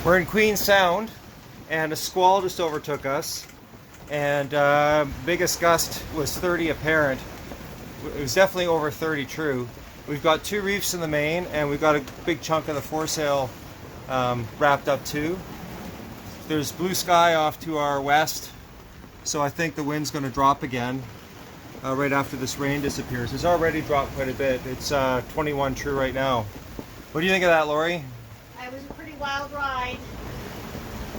We're in Queen Sound, and a squall just overtook us, and biggest gust was 30 apparent. It was definitely over 30 true. We've got 2 reefs in the main, and we've got a big chunk of the foresail wrapped up too. There's blue sky off to our west, so I think the wind's going to drop again right after this rain disappears. It's already dropped quite a bit. It's 21 true right now. What do you think of that, Lori? It was a pretty wild ride.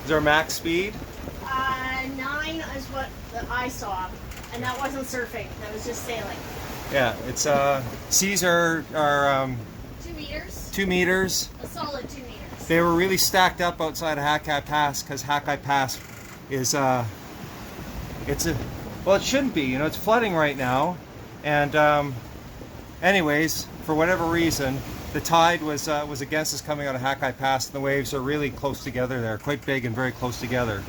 Is our max speed? 9 is what I saw, and that wasn't surfing. That was just sailing. Yeah, it's seas are 2 meters. 2 meters. A solid 2 meters. They were really stacked up outside of Hackeye Pass because Hackeye Pass is well, it shouldn't be. You know, it's flooding right now, and anyways, for whatever reason, the tide was against us coming out of Hackeye Pass, and the waves are really close together there, quite big and very close together.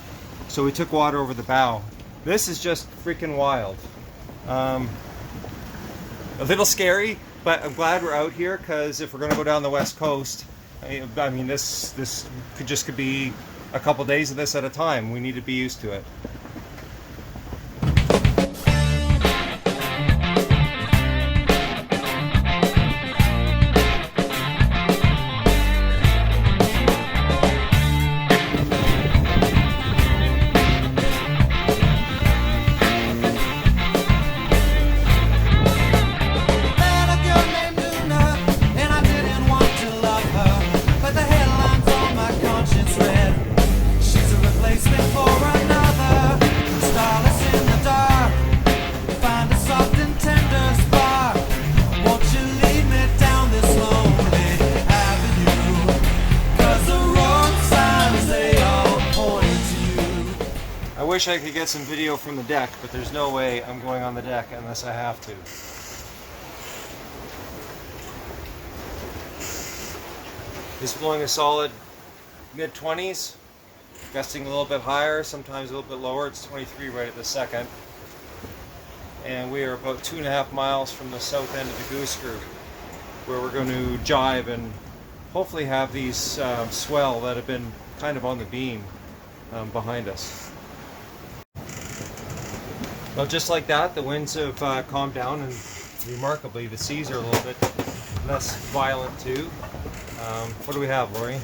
So we took water over the bow. This is just freaking wild. A little scary, but I'm glad we're out here, because if we're going to go down the west coast, I mean, this could be a couple days of this at a time. We need to be used to it. I wish I could get some video from the deck, but there's no way I'm going on the deck unless I have to. It's blowing a solid mid-20s, gusting a little bit higher, sometimes a little bit lower. It's 23 right at the second. And we are about 2.5 miles from the south end of the Goose Group, where we're going to jibe and hopefully have these swell that have been kind of on the beam behind us. Well, just like that, the winds have calmed down, and remarkably, the seas are a little bit less violent too. What do we have, Lori?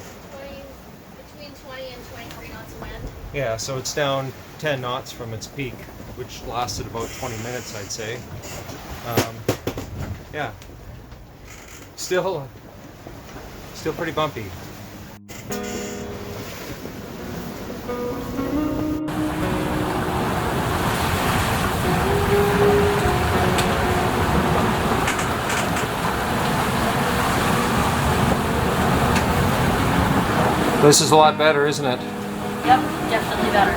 Between 20 and 23 knots of wind. Yeah, so it's down 10 knots from its peak, which lasted about 20 minutes, I'd say. Yeah, still pretty bumpy. This is a lot better, isn't it? Yep, definitely better.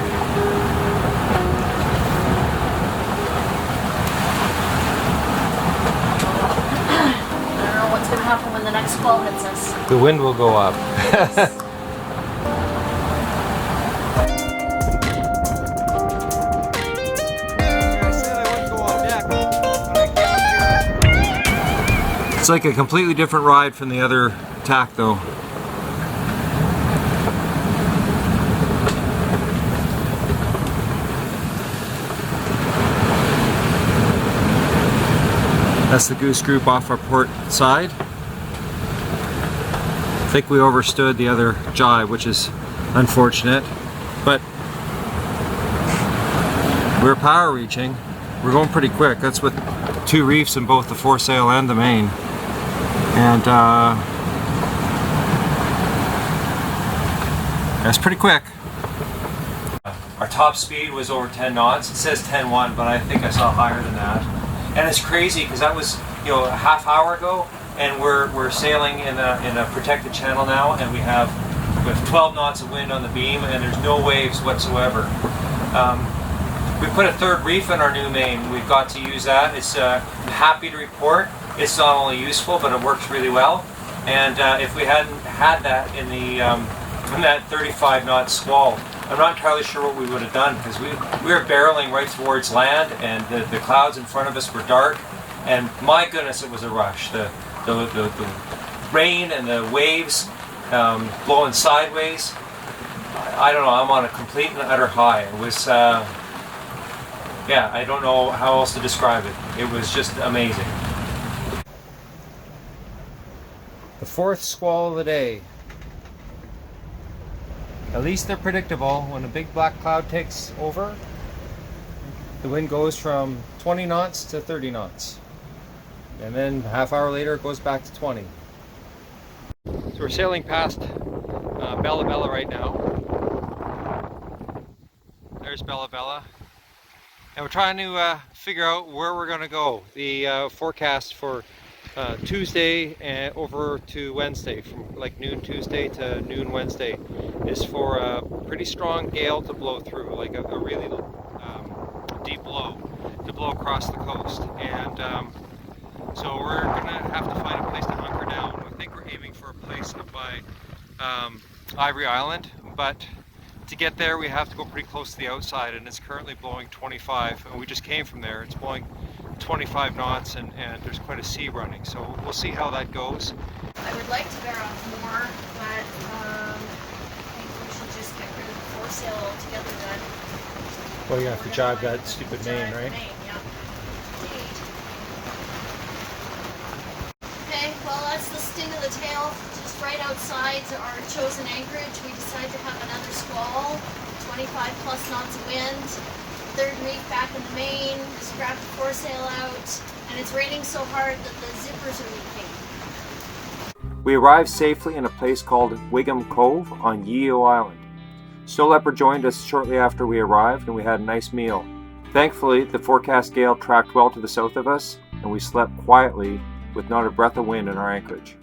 I don't know what's going to happen when the next squall hits us. The wind will go up. Yes. It's like a completely different ride from the other tack, though. That's the Goose Group off our port side. I think we overstood the other jibe, which is unfortunate, but we're power reaching. We're going pretty quick. That's with 2 reefs in both the foresail and the main. And that's pretty quick. Our top speed was over 10 knots. It says 10.1, but I think I saw higher than that. And it's crazy because that was, you know, a half hour ago, and we're sailing in a protected channel now, and we have 12 knots of wind on the beam, and there's no waves whatsoever. We put a 3rd reef in our new main. We've got to use that. It's I'm happy to report it's not only useful, but it works really well. And if we hadn't had that in that 35 knot squall, I'm not entirely sure what we would have done, because we were barreling right towards land, and the clouds in front of us were dark, and my goodness, it was a rush. The rain and the waves blowing sideways. I don't know, I'm on a complete and utter high. It was, yeah, I don't know how else to describe it. It was just amazing. The fourth squall of the day. At least they're predictable. When a big black cloud takes over, the wind goes from 20 knots to 30 knots. And then a half hour later it goes back to 20. So we're sailing past Bella Bella right now. There's Bella Bella. And we're trying to figure out where we're going to go. The forecast for Tuesday and over to Wednesday, from like noon Tuesday to noon Wednesday, is for a pretty strong gale to blow through, like a really deep blow to blow across the coast. And so we're gonna have to find a place to hunker down. I think we're aiming for a place up by Ivory Island, but to get there we have to go pretty close to the outside, and it's currently blowing 25, and we just came from there. It's blowing 25 knots, and there's quite a sea running, so we'll see how that goes. I would like to bear off more, but I think we should just get rid of the foresail altogether then. Well, you have to jibe that stupid main, right? Main, yeah. Indeed. Okay, well that's the sting of the tail. Just right outside our chosen anchorage, we decided to have another squall, 25 plus knots of wind. Third reef back in the main, just grabbed the foresail out, and it's raining so hard that the zippers are leaking. We arrived safely in a place called Wigham Cove on Yeo Island. Snow Leopard joined us shortly after we arrived, and we had a nice meal. Thankfully, the forecast gale tracked well to the south of us, and we slept quietly with not a breath of wind in our anchorage.